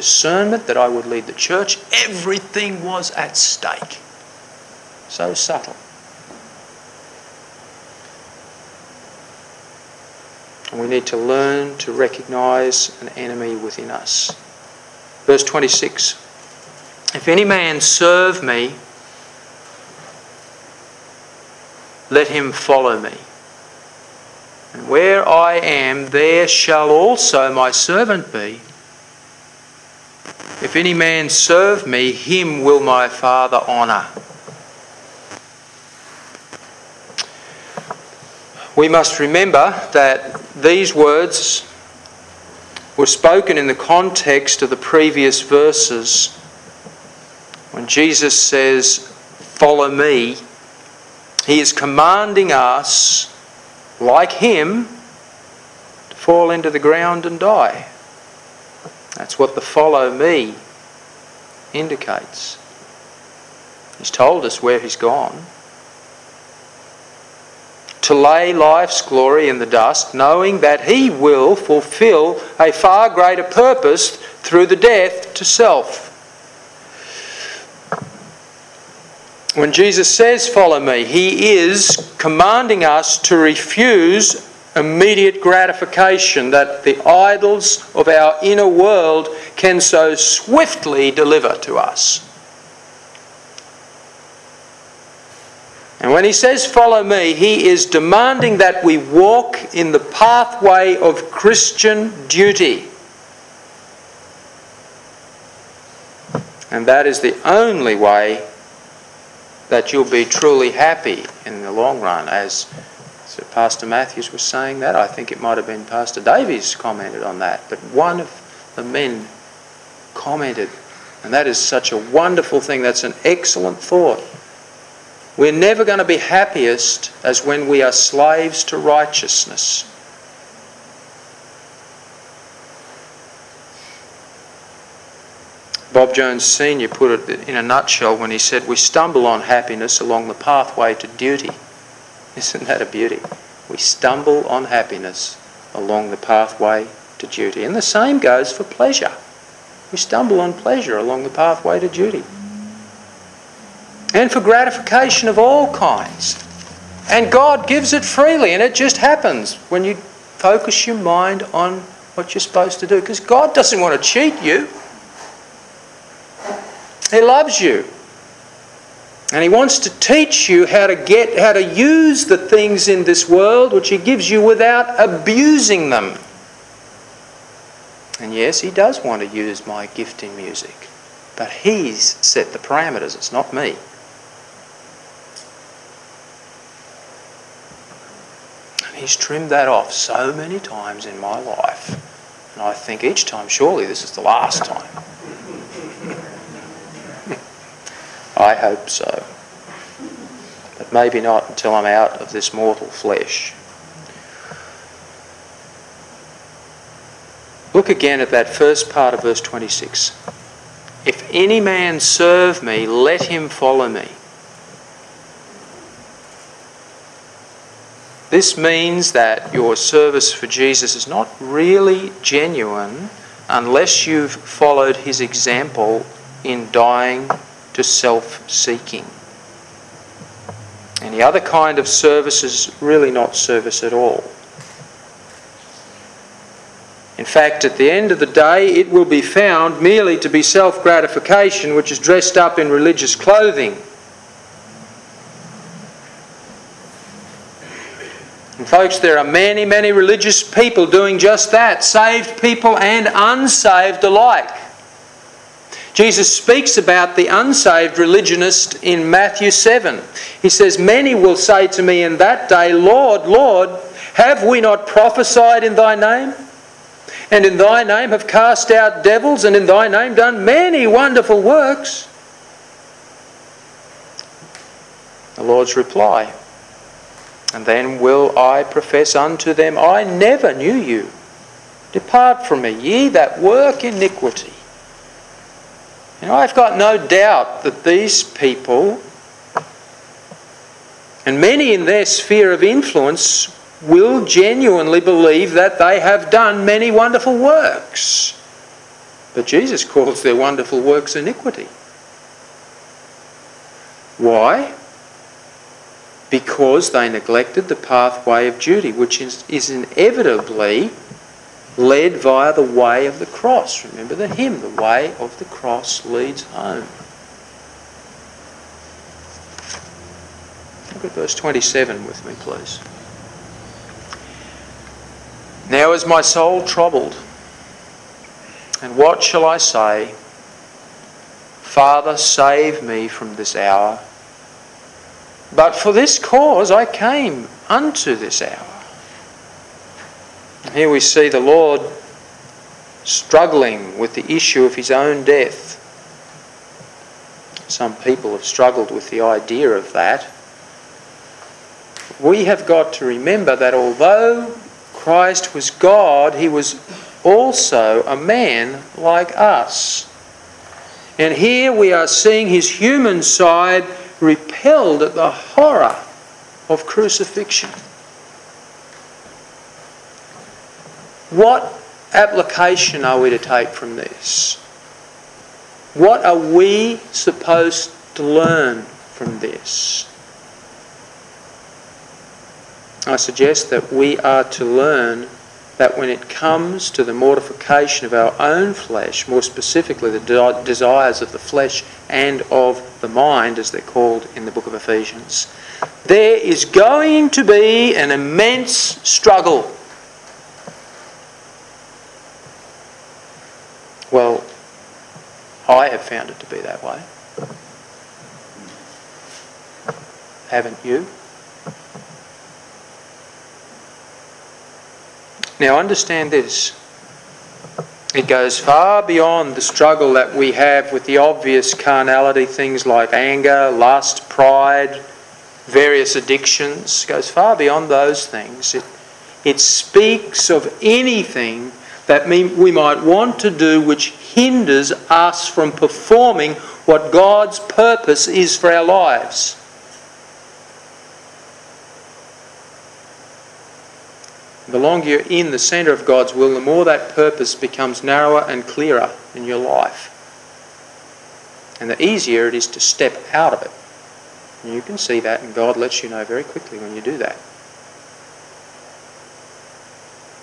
discernment, that I would lead the church. Everything was at stake. So subtle. And we need to learn to recognise an enemy within us. Verse 26. If any man serve me, let him follow me. And where I am, there shall also my servant be. If any man serve me, him will my Father honour. We must remember that these words were spoken in the context of the previous verses. When Jesus says, "Follow me," he is commanding us, like him, to fall into the ground and die. That's what the "follow me" indicates. He's told us where he's gone. To lay life's glory in the dust, knowing that he will fulfill a far greater purpose through the death to self. When Jesus says, "Follow me," he is commanding us to refuse immediate gratification that the idols of our inner world can so swiftly deliver to us. And when he says, "Follow me," he is demanding that we walk in the pathway of Christian duty. And that is the only way that you'll be truly happy in the long run. As Pastor Matthews was saying that, I think it might have been Pastor Davies commented on that, but one of the men commented, and that is such a wonderful thing. That's an excellent thought. We're never going to be happiest as when we are slaves to righteousness. Bob Jones Sr. put it in a nutshell when he said, "We stumble on happiness along the pathway to duty." Isn't that a beauty? We stumble on happiness along the pathway to duty. And the same goes for pleasure. We stumble on pleasure along the pathway to duty. And for gratification of all kinds. And God gives it freely, and it just happens when you focus your mind on what you're supposed to do. Because God doesn't want to cheat you. He loves you. And he wants to teach you how to use the things in this world which he gives you without abusing them. And yes, he does want to use my gift in music. But he's set the parameters, it's not me. And he's trimmed that off so many times in my life. And I think each time, surely this is the last time. I hope so. But maybe not until I'm out of this mortal flesh. Look again at that first part of verse 26. If any man serve me, let him follow me. This means that your service for Jesus is not really genuine unless you've followed his example in dying to self-seeking. Any other kind of service is really not service at all. In fact, at the end of the day, it will be found merely to be self-gratification which is dressed up in religious clothing. And folks, there are many, many religious people doing just that, saved people and unsaved alike. Jesus speaks about the unsaved religionist in Matthew 7. He says, "Many will say to me in that day, Lord, Lord, have we not prophesied in thy name? And in thy name have cast out devils, and in thy name done many wonderful works?" The Lord's reply, "And then will I profess unto them, I never knew you. Depart from me, ye that work iniquity." And I've got no doubt that these people, and many in their sphere of influence, will genuinely believe that they have done many wonderful works. But Jesus calls their wonderful works iniquity. Why? Because they neglected the pathway of duty, which is inevitably led via the way of the cross. Remember the hymn, the way of the cross leads home. Look at verse 27 with me, please. Now is my soul troubled, and what shall I say? Father, save me from this hour. But for this cause I came unto this hour. And here we see the Lord struggling with the issue of his own death. Some people have struggled with the idea of that. We have got to remember that although Christ was God, he was also a man like us. And here we are seeing his human side repelled at the horror of crucifixion. What application are we to take from this? What are we supposed to learn from this? I suggest that we are to learn that when it comes to the mortification of our own flesh, more specifically the desires of the flesh and of the mind, as they're called in the book of Ephesians, there is going to be an immense struggle. Well, I have found it to be that way. Haven't you? Now understand this. It goes far beyond the struggle that we have with the obvious carnality, things like anger, lust, pride, various addictions. It goes far beyond those things. It speaks of anything that we might want to do which hinders us from performing what God's purpose is for our lives. The longer you're in the centre of God's will, the more that purpose becomes narrower and clearer in your life. And the easier it is to step out of it. And you can see that, and God lets you know very quickly when you do that.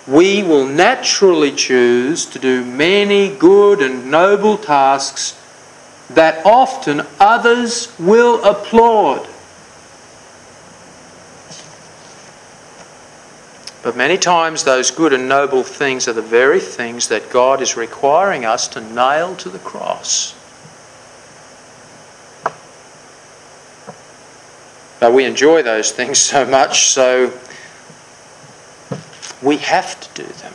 We will naturally choose to do many good and noble tasks that often others will applaud. But many times those good and noble things are the very things that God is requiring us to nail to the cross. But we enjoy those things so much, so we have to do them.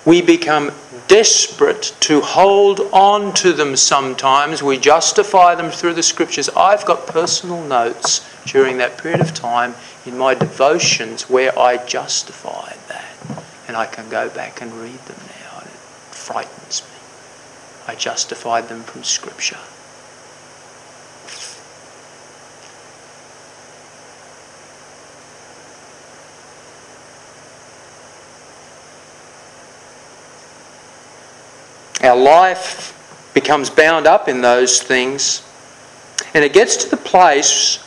We become desperate to hold on to them sometimes. We justify them through the Scriptures. I've got personal notes during that period of time in my devotions where I justified that. And I can go back and read them now, and it frightens me. I justified them from Scripture. Our life becomes bound up in those things, and it gets to the place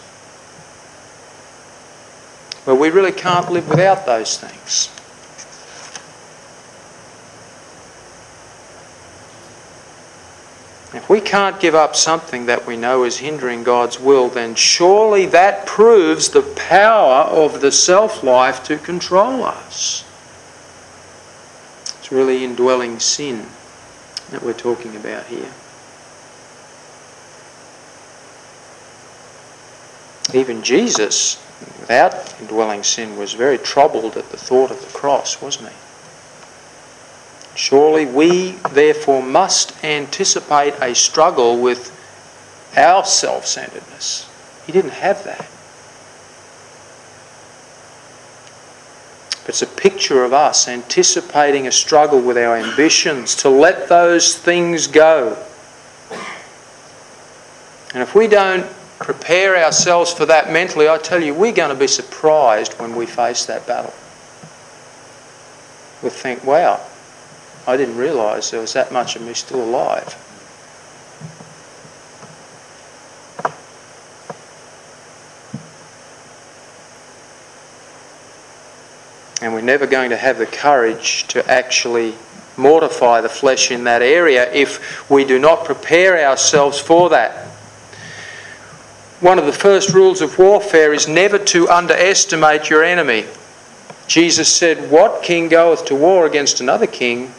where we really can't live without those things. If we can't give up something that we know is hindering God's will, then surely that proves the power of the self-life to control us. It's really indwelling sin that we're talking about here. Even Jesus, without indwelling sin, was very troubled at the thought of the cross, wasn't he? Surely we therefore must anticipate a struggle with our self-centeredness. He didn't have that. But it's a picture of us anticipating a struggle with our ambitions to let those things go. And if we don't prepare ourselves for that mentally, I tell you, we're going to be surprised when we face that battle. We'll think, wow, I didn't realise there was that much of me still alive. And we're never going to have the courage to actually mortify the flesh in that area if we do not prepare ourselves for that. One of the first rules of warfare is never to underestimate your enemy. Jesus said, "What king goeth to war against another king,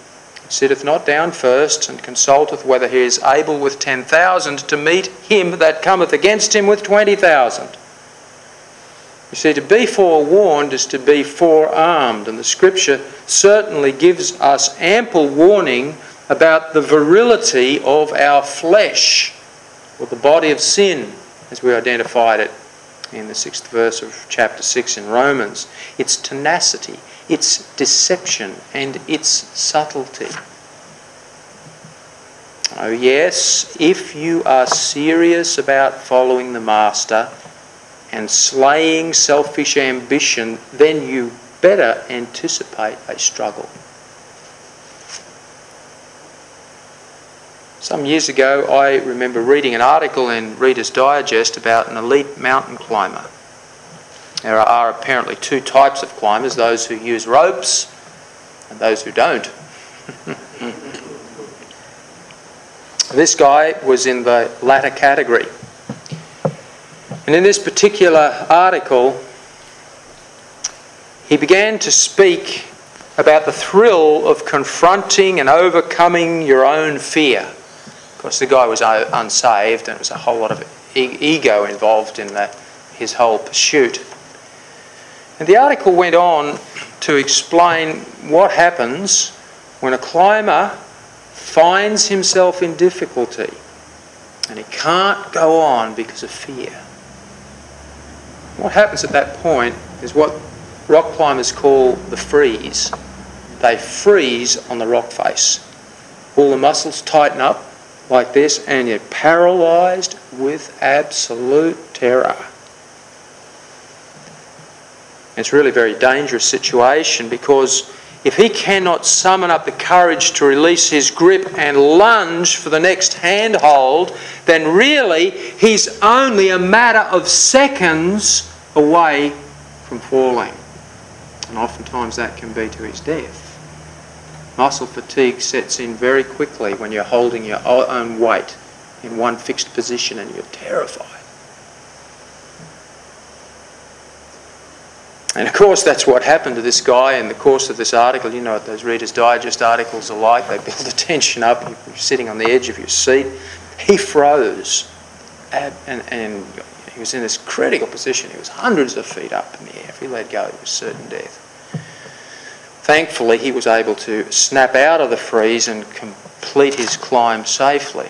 sitteth not down first, and consulteth whether he is able with 10,000 to meet him that cometh against him with 20,000. You see, to be forewarned is to be forearmed, and the Scripture certainly gives us ample warning about the virility of our flesh, or the body of sin, as we identified it in the 6th verse of chapter 6 in Romans. Its tenacity, its deception, and its subtlety. Oh yes, if you are serious about following the Master and slaying selfish ambition, then you better anticipate a struggle. Some years ago, I remember reading an article in Reader's Digest about an elite mountain climber. There are apparently two types of climbers, those who use ropes and those who don't. This guy was in the latter category. And in this particular article, he began to speak about the thrill of confronting and overcoming your own fear. Of course, the guy was unsaved, and there was a whole lot of ego involved in his whole pursuit. And the article went on to explain what happens when a climber finds himself in difficulty and he can't go on because of fear. What happens at that point is what rock climbers call the freeze. They freeze on the rock face. All the muscles tighten up like this, and you're paralysed with absolute terror. It's really a very dangerous situation, because if he cannot summon up the courage to release his grip and lunge for the next handhold, then really he's only a matter of seconds away from falling. And oftentimes that can be to his death. Muscle fatigue sets in very quickly when you're holding your own weight in one fixed position and you're terrified. And of course that's what happened to this guy in the course of this article. You know what those Reader's Digest articles are like. They build the tension up. You're sitting on the edge of your seat. He froze. And he was in this critical position. He was hundreds of feet up in the air. If he let go, it was certain death. Thankfully, he was able to snap out of the freeze and complete his climb safely.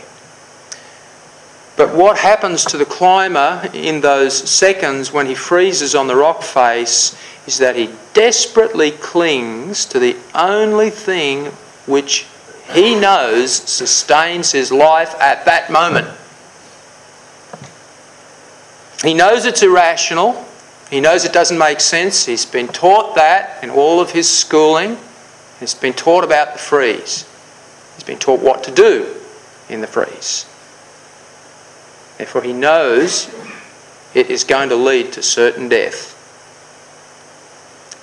But what happens to the climber in those seconds when he freezes on the rock face is that he desperately clings to the only thing which he knows sustains his life at that moment. He knows it's irrational. He knows it doesn't make sense. He's been taught that in all of his schooling. He's been taught about the freeze. He's been taught what to do in the freeze. Therefore, he knows it is going to lead to certain death.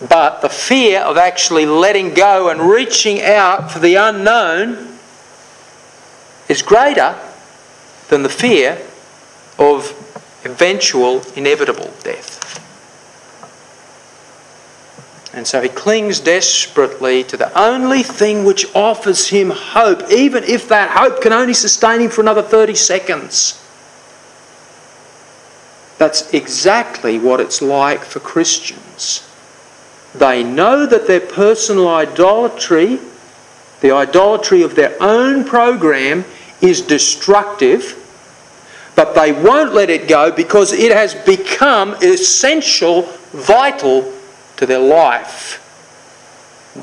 But the fear of actually letting go and reaching out for the unknown is greater than the fear of eventual, inevitable death. And so he clings desperately to the only thing which offers him hope, even if that hope can only sustain him for another 30 seconds. That's exactly what it's like for Christians. They know that their personal idolatry, the idolatry of their own program, is destructive, but they won't let it go because it has become essential, vital to their life.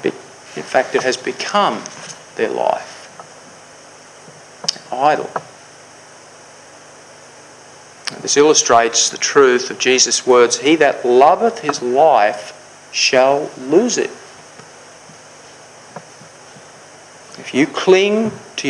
In fact, it has become their life. Idol. This illustrates the truth of Jesus' words, "He that loveth his life shall lose it." If you cling to your